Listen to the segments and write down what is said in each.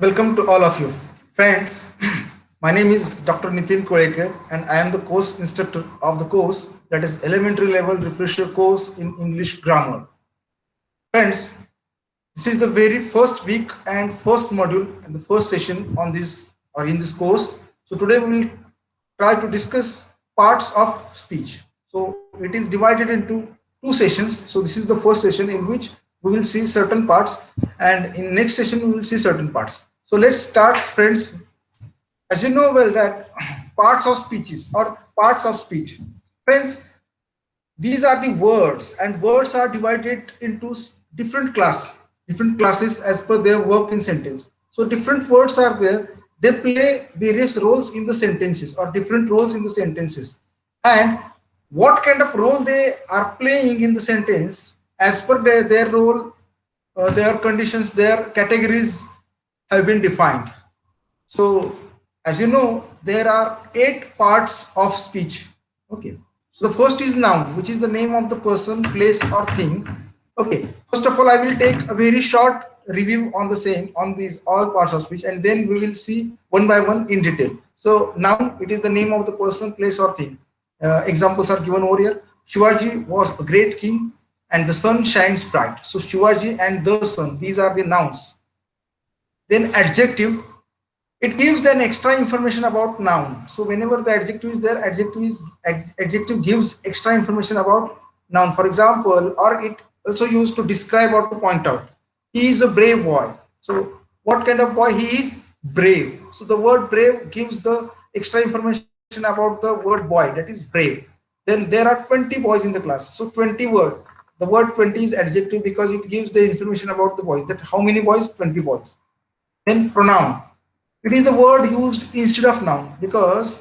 Welcome to all of you. Friends, my name is Dr. Nitin Kolekar and I am the course instructor of the course that is elementary level refresher course in English grammar. Friends, this is the very first week and first module and the first session on this or in this course. So today we will try to discuss parts of speech. So it is divided into two sessions. So this is the first session in which we will see certain parts, and in next session we will see certain parts. So let's start, friends. As you know well that parts of speeches or parts of speech, friends, these are the words, and words are divided into different classes as per their work in sentence. So different words are there. They play various roles in the sentences or different roles in the sentences. And what kind of role they are playing in the sentence as per their role, their conditions, their categories have been defined. So, as you know, there are 8 parts of speech. Okay. So the first is noun, which is the name of the person, place, or thing. Okay. First of all, I will take a very short review on the same, on these all parts of speech, and then we will see one by one in detail. So noun, it is the name of the person, place, or thing. Examples are given over here. Shivaji was a great king, and the sun shines bright. So Shivaji and the sun, these are the nouns. Then adjective, it gives an extra information about noun. So whenever the adjective is there, adjective gives extra information about noun. For example, or it also used to describe or to point out. He is a brave boy. So what kind of boy he is? Brave. So the word brave gives the extra information about the word boy, that is brave. Then there are 20 boys in the class. So 20 word. The word 20 is adjective because it gives the information about the boys. That how many boys? 20 boys. Then pronoun. It is the word used instead of noun because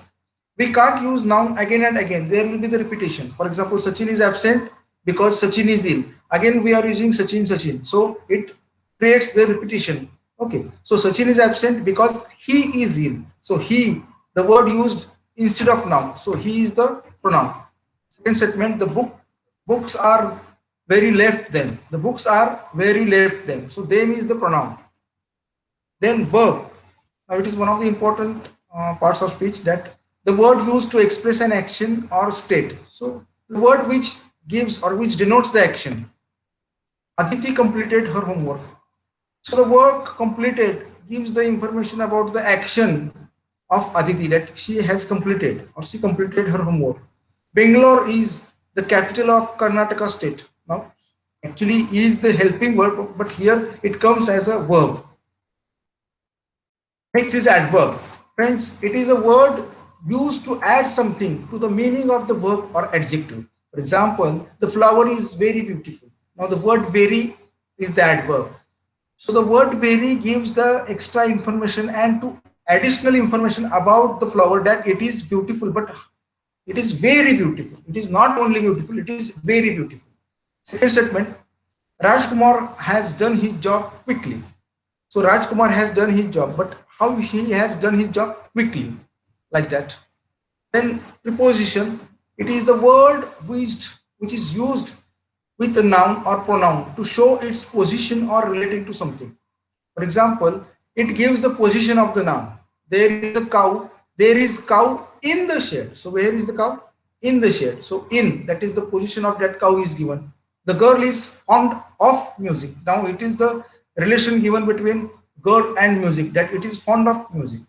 we can't use noun again and again. There will be the repetition. For example, Sachin is absent because Sachin is ill. Again, we are using Sachin. So it creates the repetition. Okay. So Sachin is absent because he is ill. So he, the word used instead of noun. So he is the pronoun. Second statement, the books are very left them. The books are very left them. So them is the pronoun. Then verb. Now it is one of the important parts of speech, that the word used to express an action or state. So the word which gives or which denotes the action. Aditi completed her homework. So the work completed gives the information about the action of Aditi, that she has completed or she completed her homework. Bangalore is the capital of Karnataka state. Now actually is the helping verb, but here it comes as a verb. Next is adverb. Friends, it is a word used to add something to the meaning of the verb or adjective. For example, the flower is very beautiful. Now the word very is the adverb. So the word very gives the extra information and to additional information about the flower, that it is beautiful, but it is very beautiful. It is not only beautiful, it is very beautiful. Second statement, Rajkumar has done his job quickly. So Rajkumar has done his job, but how he has done his job quickly, like that. Then preposition, it is the word which is used with a noun or pronoun to show its position or relating to something. For example, it gives the position of the noun. There is a cow. There is cow in the shed. So where is the cow? In the shed. So in, that is the position of that cow is given. The girl is fond of music. Now it is the relation given between girl and music, that it is fond of music.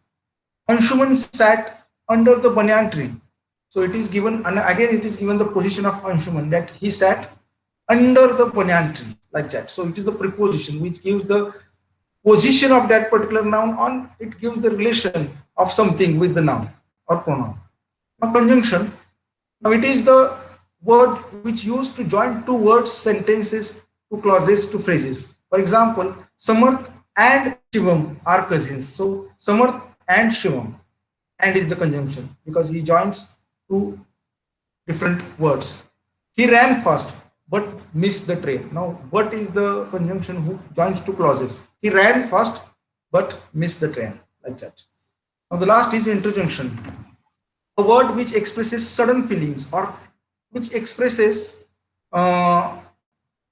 Anshuman sat under the banyan tree. So it is given, and again it is given the position of Anshuman, that he sat under the banyan tree, like that. So it is the preposition which gives the position of that particular noun on, it gives the relation of something with the noun or pronoun. Now conjunction, now it is the word which used to join two words, sentences, to clauses, to phrases. For example, Samarth and Shivam are cousins. So Samarth and Shivam, and is the conjunction because he joins two different words. He ran fast but missed the train. Now what is the conjunction who joins two clauses? He ran fast but missed the train, like that. Now the last is interjection, a word which expresses sudden feelings or which expresses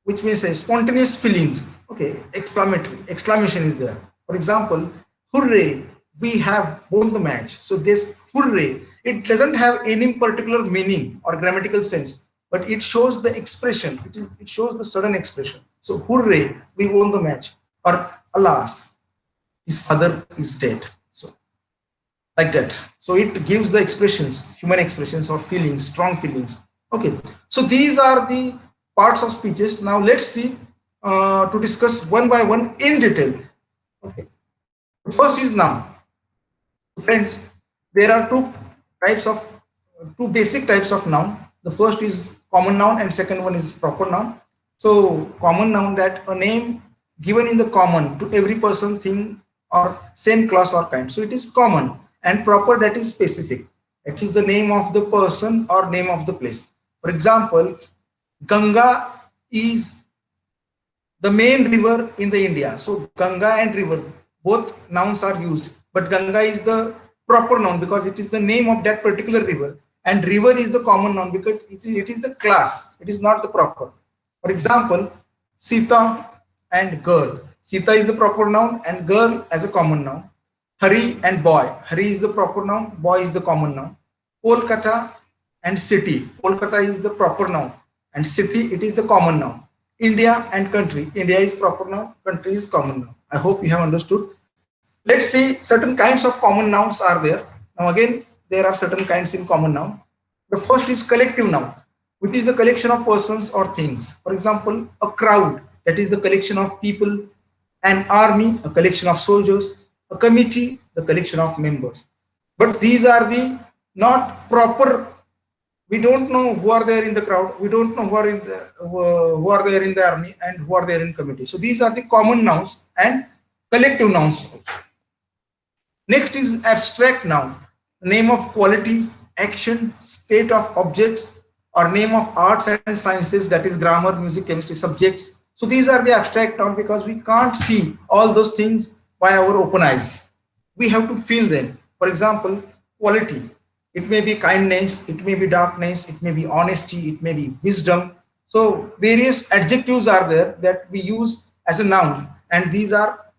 which means a spontaneous feelings. Okay, exclamation is there. For example, hooray, we have won the match. So this hooray, it doesn't have any particular meaning or grammatical sense, but it shows the expression. It shows the sudden expression. So hooray, we won the match. Or alas, his father is dead. So like that. So it gives the expressions, human expressions or feelings, strong feelings. Okay. So these are the parts of speeches. Now let's see to discuss one by one in detail. Okay. The first is noun. Friends, there are two basic types of noun. The first is common noun and second one is proper noun. So common noun, that a name given in the common to every person, thing or same class or kind. So it is common. And proper, that is specific. It is the name of the person or name of the place. For example, Ganga is the main river in the India. So Ganga and river, both nouns are used, but Ganga is the proper noun because it is the name of that particular river, and river is the common noun because it is the class, it is not the proper. For example, Sita and girl. Sita is the proper noun and girl as a common noun. Hari and boy. Hari is the proper noun, boy is the common noun. Kolkata and city. Kolkata is the proper noun and city, it is the common noun. India and country. India is proper noun, country is common noun. I hope you have understood. Let's see, certain kinds of common nouns are there. Now again, there are certain kinds in common noun. The first is collective noun, which is the collection of persons or things. For example, a crowd, that is the collection of people. An army, a collection of soldiers. A committee, the collection of members. But these are the not proper. We don't know who are there in the crowd. We don't know who are there in the army and who are there in committee. So these are the common nouns and collective nouns. Next is abstract noun, name of quality, action, state of objects, or name of arts and sciences, that is grammar, music, chemistry subjects. So these are the abstract noun because we can't see all those things by our open eyes. We have to feel them. For example, quality. It may be kindness, it may be darkness, it may be honesty, it may be wisdom. So various adjectives are there that we use as a noun, and these are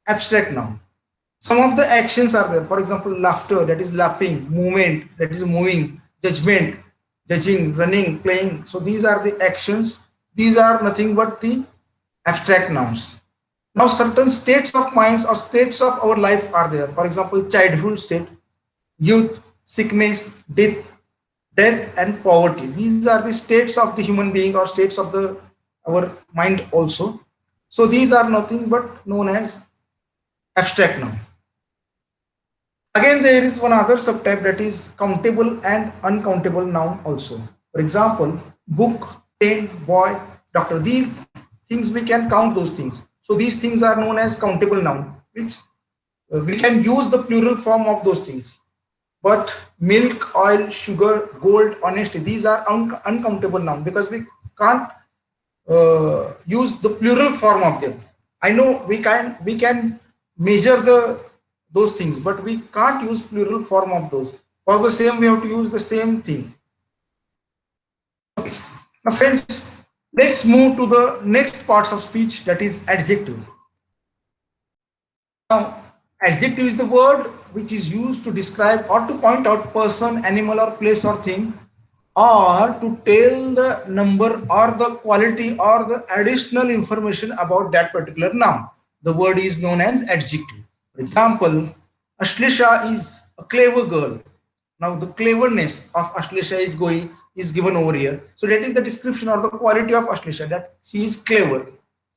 abstract noun. Some of the actions are there. For example, laughter, that is laughing. Movement, that is moving. Judgment, judging. Running, playing. So these are the actions. These are nothing but the abstract nouns. Now certain states of minds or states of our life are there. For example, childhood state, youth, sickness, death and poverty. These are the states of the human being or states of our mind also. So these are nothing but known as abstract noun. Again, there is one other subtype, that is countable and uncountable noun also. For example, book, pen, boy, doctor. These things we can count those things. So these things are known as countable noun, which we can use the plural form of those things. But milk, oil, sugar, gold, honesty, these are uncountable noun because we can't use the plural form of them. I know we can measure those things, but we can't use plural form of those. For the same, we have to use the same thing. Okay. Now friends, let's move to the next parts of speech, that is adjective. Now, adjective is the word which is used to describe or to point out person, animal or place or thing, or to tell the number or the quality or the additional information about that particular noun. The word is known as adjective. For example, Ashlisha is a clever girl. Now the cleverness of Ashlisha is given over here. So that is the description or the quality of Ashlisha, that she is clever.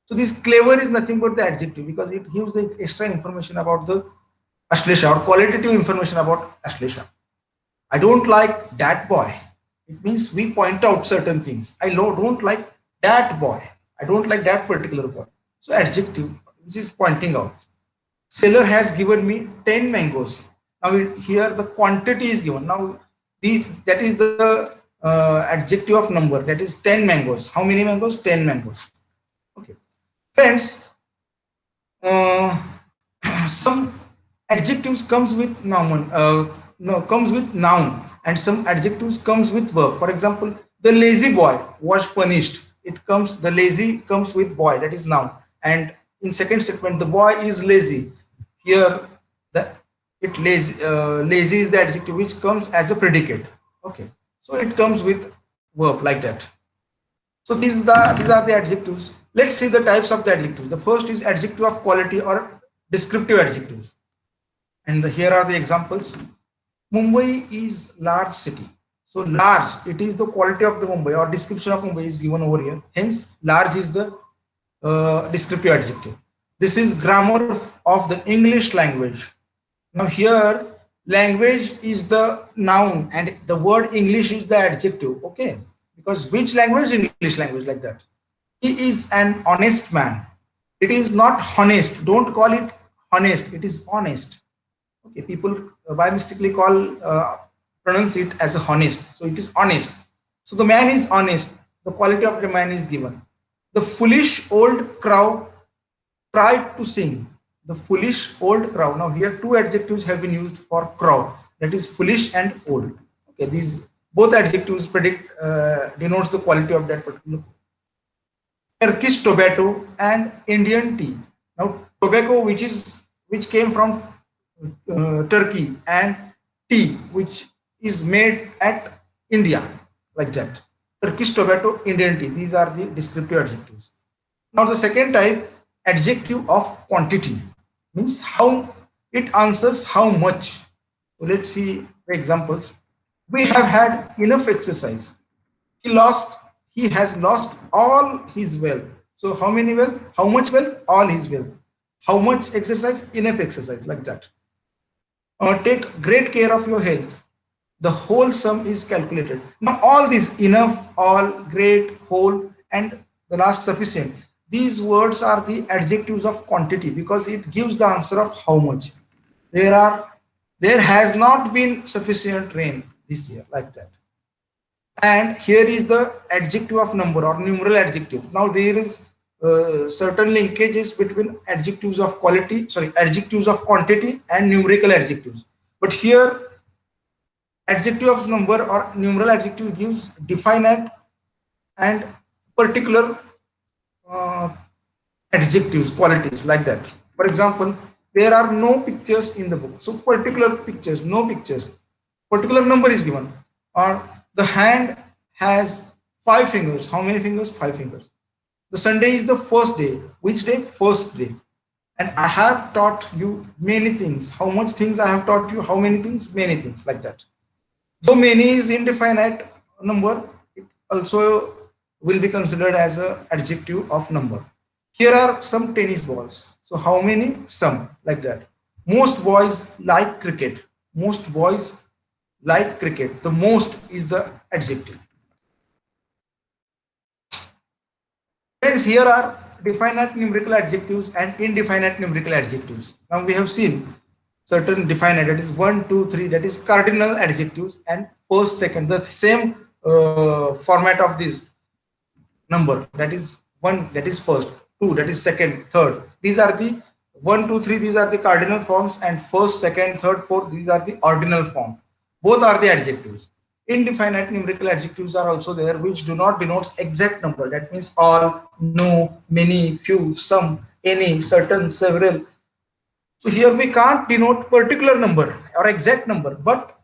So this clever is nothing but the adjective because it gives the extra information about the Ashlisha or qualitative information about Ashlisha. I don't like that boy. It means we point out certain things. I don't like that boy. I don't like that particular boy. So adjective, which is pointing out. Seller has given me 10 mangoes. Now here the quantity is given. Now that is the adjective of number, that is 10 mangoes. How many mangoes? 10 mangoes. Okay. Friends, some adjectives comes with noun, and some adjectives comes with verb. For example, the lazy boy was punished. The lazy comes with boy, that is noun. And in second statement, the boy is lazy. Here The lazy is the adjective which comes as a predicate. Okay, so it comes with verb like that. So these are the adjectives. Let's see the types of the adjectives. The first is adjective of quality or descriptive adjectives. And here are the examples. Mumbai is large city. So large, it is the quality of the Mumbai or description of Mumbai is given over here. Hence, large is the descriptive adjective. This is grammar of the English language. Now here, language is the noun and the word English is the adjective. Okay, because which language? English language, like that. He is an honest man. It is not honest. Don't call it honest. It is honest. Okay, people by mistakenly pronounce it as a honest. So it is honest. So the man is honest. The quality of the man is given. The foolish old crow tried to sing. The foolish old crow. Now here two adjectives have been used for crow. That is foolish and old. Okay, these both adjectives denotes the quality of that particular. Turkish tobacco and Indian tea. Now tobacco which came from Turkey, and tea which is made at India, like that. Turkish tobacco, Indian tea. These are the descriptive adjectives. Now the second type, adjective of quantity, means how it answers how much. So let's see the examples. We have had enough exercise. He has lost all his wealth. So how many wealth? How much wealth? All his wealth. How much exercise? Enough exercise, like that. Take great care of your health. The whole sum is calculated. Now all these, enough, all, great, whole, and the last, sufficient. These words are the adjectives of quantity because it gives the answer of how much. There has not been sufficient rain this year, like that. And here is the adjective of number or numeral adjective. Now there is certain linkages between adjectives of adjectives of quantity and numerical adjectives. But here, adjective of number or numeral adjective gives definite and particular adjectives, qualities, like that. For example, there are no pictures in the book. So particular pictures, no pictures. Particular number is given. Or the hand has 5 fingers. How many fingers? 5 fingers. The Sunday is the first day. Which day? First day. And I have taught you many things. How much things I have taught you? How many things? Many things, like that. Though many is indefinite number, it also will be considered as an adjective of number. Here are some tennis balls. So how many? Some, like that. Most boys like cricket. Most boys like cricket. The most is the adjective. Friends, here are definite numerical adjectives and indefinite numerical adjectives. Now we have seen certain definite, that is 1, 2, 3, that is cardinal adjectives, and first, second, the same format of this number, that is 1, that is first, 2, that is second, third. These are the 1, 2, 3, these are the cardinal forms, and first, second, third, fourth, these are the ordinal form. Both are the adjectives. Indefinite numerical adjectives are also there which do not denote exact number. That means all, no, many, few, some, any, certain, several. So here we can't denote particular number or exact number, but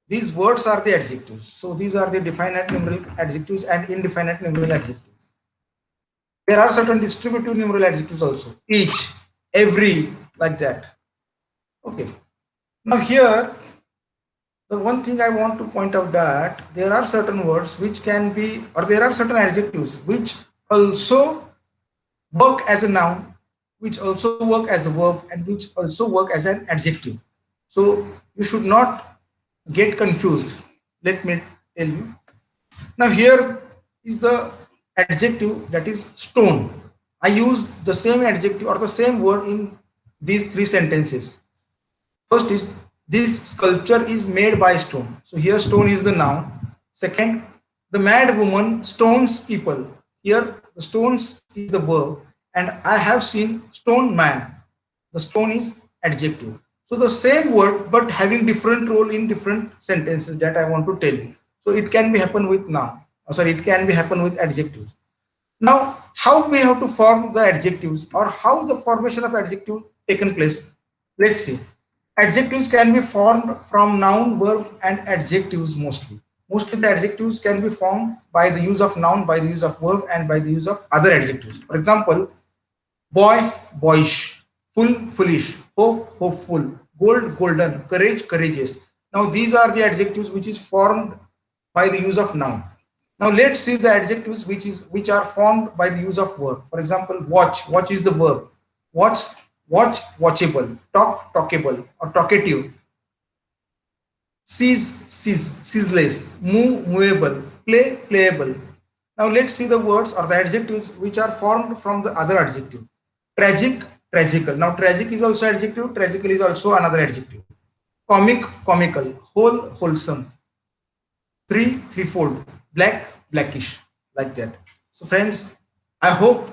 these words are the adjectives. So these are the definite numeral adjectives and indefinite numeral adjectives. There are certain distributive numeral adjectives also. Each, every, like that. Okay. Now here, the one thing I want to point out that there are certain words which can be, or there are certain adjectives which also work as a noun, which also work as a verb, and which also work as an adjective. So you should not get confused. Let me tell you. Now here is the adjective, that is stone. I use the same adjective or the same word in these 3 sentences. First is, this sculpture is made by stone. So here stone is the noun. Second, the mad woman stones people. Here the stones is the verb, and I have seen stone man. The stone is adjective. So the same word but having different role in different sentences, that I want to tell you. So it can be happen with noun. It can be happen with adjectives. Now how we have to form the adjectives, or how the formation of adjective taken place? Let's see. Adjectives can be formed from noun, verb, and adjectives mostly. Mostly the adjectives can be formed by the use of noun, by the use of verb, and by the use of other adjectives. For example, boy, boyish, full, foolish, hope, hopeful, gold, golden, courage, courageous. Now these are the adjectives which is formed by the use of noun. Now let's see the adjectives which are formed by the use of verb. For example, watch. Watch is the verb. Watch, watch, watchable. Talk, talkable, or talkative. Seize, ceaseless. Move, movable. Play, playable. Now let's see the words or the adjectives which are formed from the other adjective. Tragic, tragical. Now tragic is also adjective. Tragical is also another adjective. Comic, comical. Whole, wholesome. Three, threefold. Black, blackish. Like that. So friends, I hope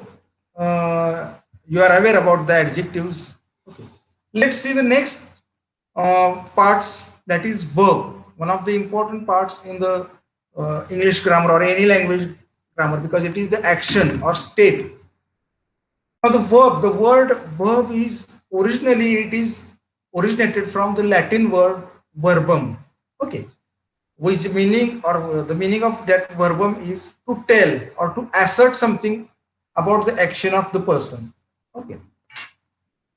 you are aware about the adjectives. Okay. Let's see the next parts, that is verb. One of the important parts in the English grammar or any language grammar, because it is the action or state. Now the verb, the word verb is originally, it is originated from the Latin word verbum. Okay, which meaning or the meaning of that verbum is to tell or to assert something about the action of the person. Okay,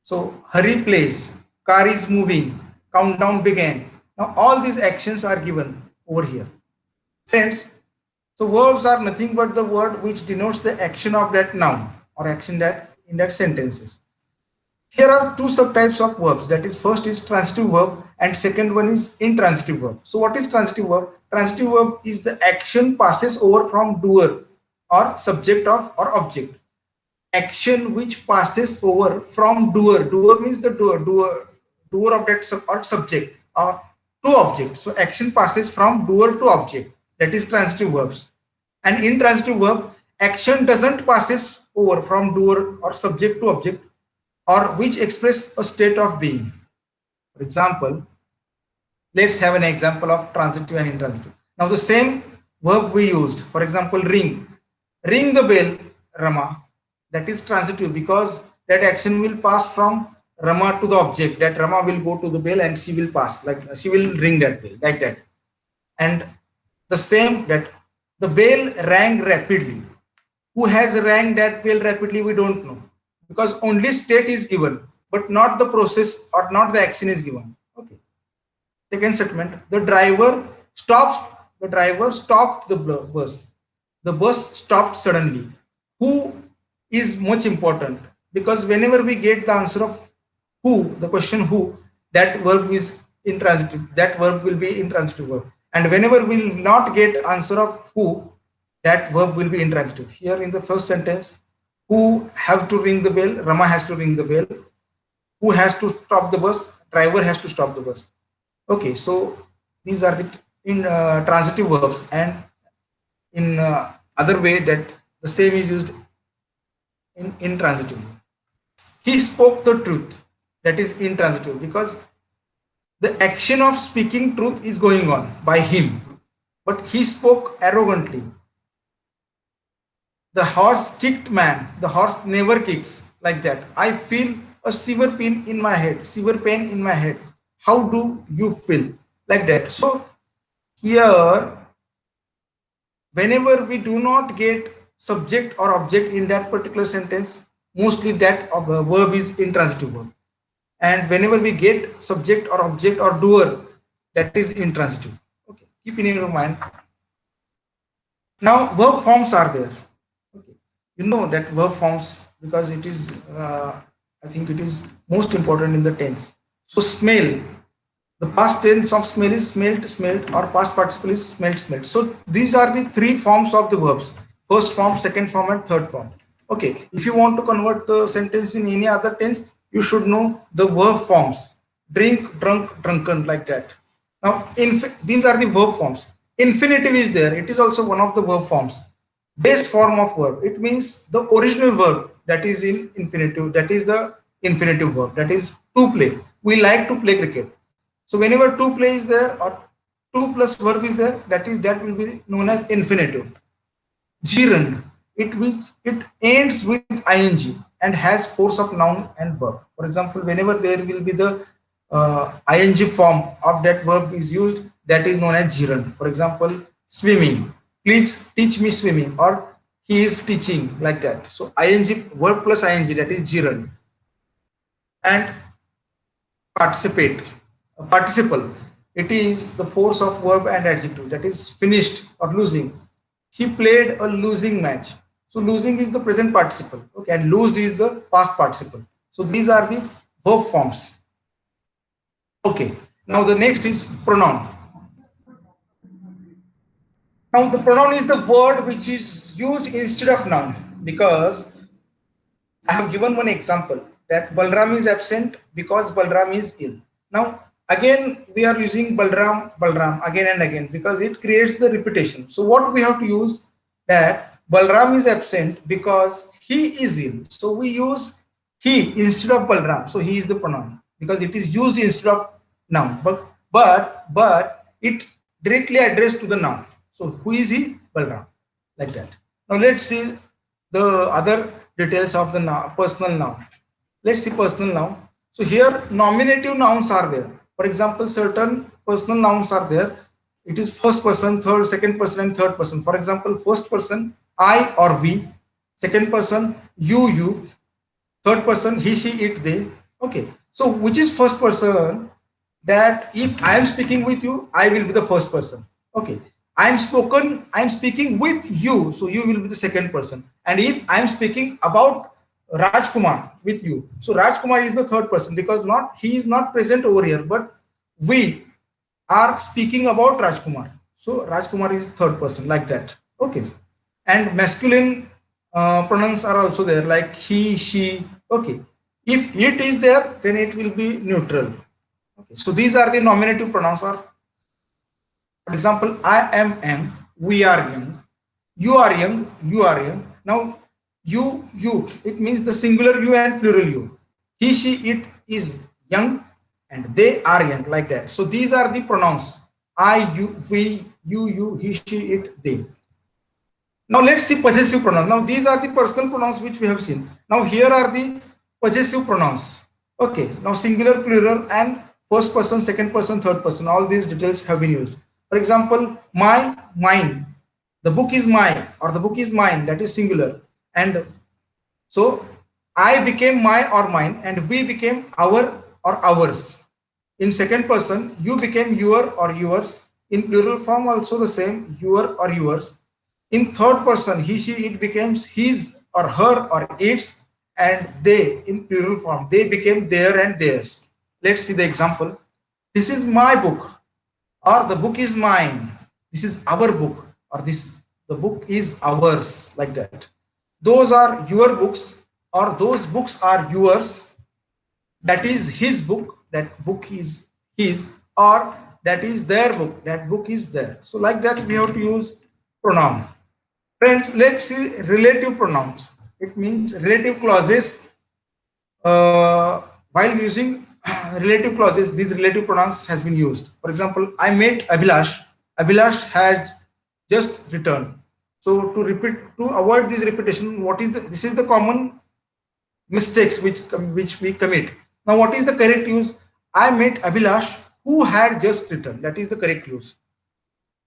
so hurry plays, car is moving, countdown began. Now all these actions are given over here. Friends, so verbs are nothing but the word which denotes the action of that noun or action that in that sentences. Here are two subtypes of verbs. That is, first is transitive verb and second one is intransitive verb. So what is transitive verb? Transitive verb is the action passes over from doer or subject of or object. Action which passes over from doer. Doer means the doer of that or subject or to object. So action passes from doer to object. That is transitive verbs. And intransitive verb, action doesn't passes over from doer or subject to object, or which express a state of being. For example, let's have an example of transitive and intransitive. Now the same verb we used, for example, ring. Ring the bell, Rama. That is transitive because that action will pass from Rama to the object. That Rama will go to the bell and she will pass, like she will ring that bell, like that. And the same, that the bell rang rapidly. Who has rang that bell rapidly, we don't know, because only state is given, but not the process or not the action is given. Okay. Second statement, the driver stopped the bus. The bus stopped suddenly. Who is much important, because whenever we get the answer of who, the question who, that verb is intransitive, that verb will be intransitive verb. And whenever we will not get answer of who, that verb will be intransitive. Here in the first sentence, who have to ring the bell, Rama has to ring the bell. Who has to stop the bus, driver has to stop the bus. Okay, so these are the transitive verbs, and in other way that the same is used in intransitive. He spoke the truth, that is intransitive, because the action of speaking truth is going on by him, but he spoke arrogantly. The horse kicked man, the horse never kicks, like that. I feel a severe pain in my head, severe pain in my head. How do you feel? Like that. So here, whenever we do not get subject or object in that particular sentence, mostly that verb is intransitive verb. And whenever we get subject or object or doer, that is intransitive. Okay, keep in your mind. Now verb forms are there. Okay, you know that verb forms, because it is I think it is most important in the tense. So smell, the past tense of smell is smelt, smelt, or past participle is smelt, smelt. So these are the three forms of the verbs: first form, second form, and third form. Okay, if you want to convert the sentence in any other tense, you should know the verb forms: drink, drunk, drunken, like that. Now these are the verb forms. Infinitive is there, it is also one of the verb forms. Base form of verb, it means the original verb that is in infinitive, that is the infinitive verb, that is to play. We like to play cricket. So whenever to play is there or to plus verb is there, that will be known as infinitive. Gerund, it ends with ing. and has force of noun and verb. For example, whenever there will be the ing form of that verb is used, that is known as gerund. For example, swimming, please teach me swimming, or he is teaching, like that. So ing, verb plus ing, that is gerund. And participate, participle, it is the force of verb and adjective, that is finished or losing. He played a losing match. So losing is the present participle, okay, and lost is the past participle. So these are the verb forms. Okay, now the next is pronoun. Now the pronoun is the word which is used instead of noun, because I have given one example that Balram is absent because Balram is ill. Now again we are using Balram, Balram again and again because it creates the repetition. So what we have to use, that Balram is absent because he is ill. So we use he instead of Balram. So he is the pronoun because it is used instead of noun. But it directly addressed to the noun. So who is he? Balram, like that. Now let's see the other details of the noun, personal noun. Let's see personal noun. So here nominative nouns are there. For example, certain personal nouns are there. It is first person, third, second person, and third person. For example, first person I or we, second person you, third person he, she, it, they. Okay. So which is first person? That if I am speaking with you, I will be the first person. Okay. I am speaking with you, so you will be the second person. And if I am speaking about Rajkumar with you, so Rajkumar is the third person, because he is not present over here, but we are speaking about Rajkumar. So Rajkumar is third person, like that. Okay. And masculine pronouns are also there, like he, she. Okay. If it is there, then it will be neutral. Okay. So these are the nominative pronouns. Or for example, I am young, we are young, you are young, you are young. Now you, it means the singular you and plural you. He, she, it is young, and they are young, like that. So these are the pronouns: I, you, we, you, he, she, it, they. Now let's see possessive pronouns. Now these are the personal pronouns which we have seen. Now here are the possessive pronouns. Okay, now singular, plural, and first person, second person, third person. All these details have been used. For example, my, mine. The book is my, or the book is mine, that is singular. And so I became my or mine, and we became our or ours. In second person, you became your or yours. In plural form also the same, your or yours. In third person, he, she, it becomes his or her or its, and they in plural form, they became their and theirs. Let's see the example. This is my book, or the book is mine. This is our book, or the book is ours, like that. Those are your books, or those books are yours. That is his book, that book is his, or that is their book, that book is there. So like that we have to use pronoun. Friends, let's see relative pronouns. It means relative clauses. While using relative clauses, these relative pronouns has been used. For example, I met Abhilash. Abhilash had just returned. So to avoid this repetition, this is the common mistakes which we commit. Now what is the correct use? I met Abhilash who had just returned. That is the correct use.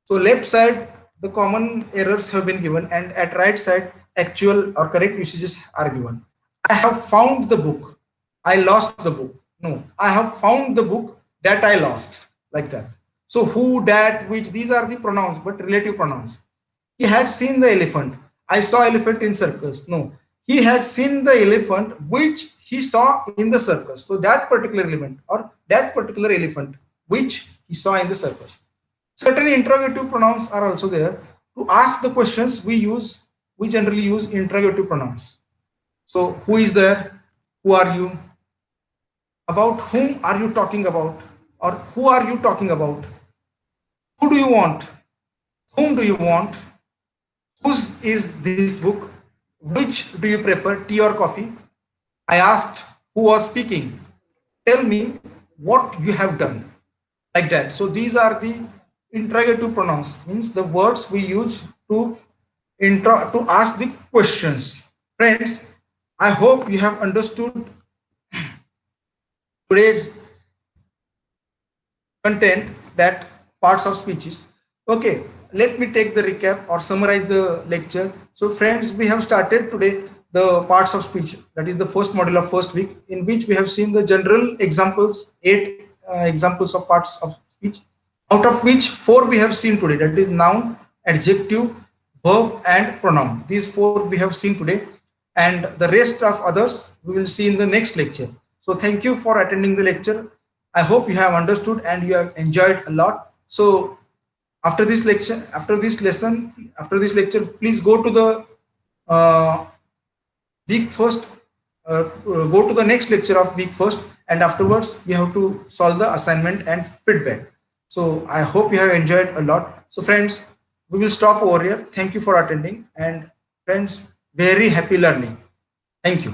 So left side the common errors have been given, and at right side actual or correct usages are given. I have found the book. I lost the book. No, I have found the book that I lost, like that. So who, that, which, these are the pronouns, but relative pronouns. He has seen the elephant. I saw elephant in circus. No, he has seen the elephant which he saw in the circus. So that particular element or that particular elephant which he saw in the circus. Certain interrogative pronouns are also there. To ask the questions we generally use interrogative pronouns. So who is there? Who are you? About whom are you talking about? Or who are you talking about? Who do you want? Whom do you want? Whose is this book? Which do you prefer, tea or coffee? I asked who was speaking. Tell me what you have done. Like that. So these are the interrogative pronouns, means the words we use to ask the questions. Friends, I hope you have understood today's content, that parts of speeches. Okay, let me take the recap or summarize the lecture. So friends, we have started today the parts of speech, that is the first module of first week, in which we have seen the general examples, 8 examples of parts of speech, out of which 4 we have seen today, that is noun, adjective, verb and pronoun. These 4 we have seen today, and the rest of others we will see in the next lecture. So thank you for attending the lecture. I hope you have understood and you have enjoyed a lot. So after this lecture, after this lecture, please go to the uh, week first, go to the next lecture of week first, and afterwards we have to solve the assignment and feedback. So I hope you have enjoyed a lot. So friends, we will stop over here. Thank you for attending, and friends, very happy learning. Thank you.